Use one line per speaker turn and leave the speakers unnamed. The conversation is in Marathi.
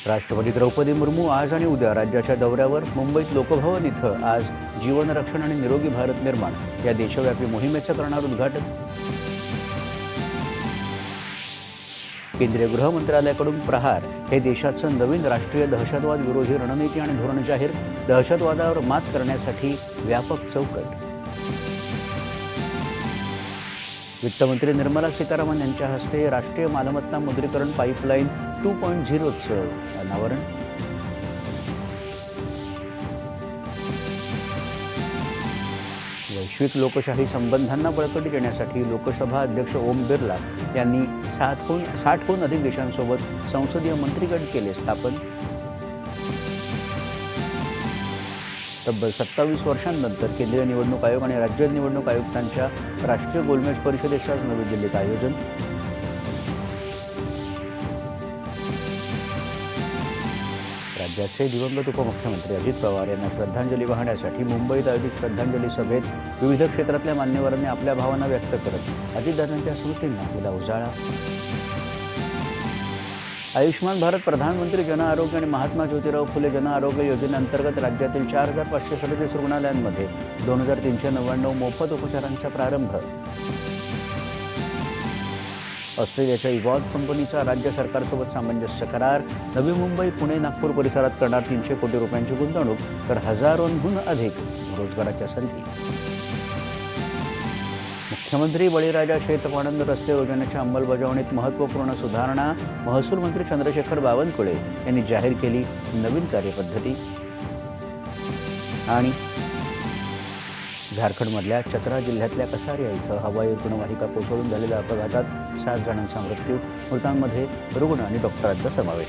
राष्ट्रपती द्रौपदी मुर्मू आज आणि उद्या राज्याच्या दौऱ्यावर. मुंबईत लोकभवन इथं आज जीवन रक्षण आणि निरोगी भारत निर्माण या देशव्यापी मोहिमेचं करणार उद्घाटन. केंद्रीय गृह मंत्रालयाकडून प्रहार हे देशाचं नवीन राष्ट्रीय दहशतवाद विरोधी रणनीती आणि धोरण जाहीर. दहशतवादावर मात करण्यासाठी व्यापक चौकट. वित्तमंत्री निर्मला सीतारामन यांच्या हस्ते राष्ट्रीय मालमत्ता मुद्रीकरण पाईपलाईन 2.0चं अनावरण. वैश्विक लोकशाही संबंधांना बळकटी देण्यासाठी लोकसभा अध्यक्ष ओम बिर्ला यांनी 60हून अधिक देशांसोबत संसदीय मंत्रिगट केले स्थापन. तब्बल 27 वर्षांनंतर केंद्रीय निवडणूक आयोग आणि राज्य निवडणूक आयुक्तांच्या राष्ट्रीय गोलमेज परिषदेचं आज नवी दिल्लीत आयोजन. राज्याचे दिवंगत उपमुख्यमंत्री अजित पवार यांना श्रद्धांजली वाहण्यासाठी मुंबईत आयोजित श्रद्धांजली सभेत विविध क्षेत्रातल्या मान्यवरांनी आपल्या भावना व्यक्त करत अजितदादांच्या स्मृतींना दिला उजाळा. आयुष्मान भारत, प्रधानमंत्री जन आरोग्य आणि महात्मा ज्योतिराव फुले जन आरोग्य योजनेअंतर्गत राज्यातील 4537 रुग्णालयांमध्ये 2399 मोफत उपचारांचा प्रारंभ. ऑस्ट्रेलियाच्या इव्हॉल्व कंपनीचा राज्य सरकारसोबत सामंजस्य करार. नवी मुंबई, पुणे, नागपूर परिसरात करणार 300 कोटी रुपयांची गुंतवणूक, तर हजारोंहून अधिक रोजगाराच्या संधी. मुख्यमंत्री बळीराजा शेतपाणंद रस्ते योजनेच्या अंमलबजावणीत महत्त्वपूर्ण सुधारणा. महसूल मंत्री चंद्रशेखर बावनकुळे यांनी जाहीर केली नवीन कार्यपद्धती. आणि झारखंडमधल्या चतरा जिल्ह्यातल्या कसारिया इथं हवाई रुग्णवाहिका कोसळून झालेल्या अपघातात 7 जणांचा मृत्यू. मृतांमध्ये रुग्ण आणि डॉक्टरांचा समावेश.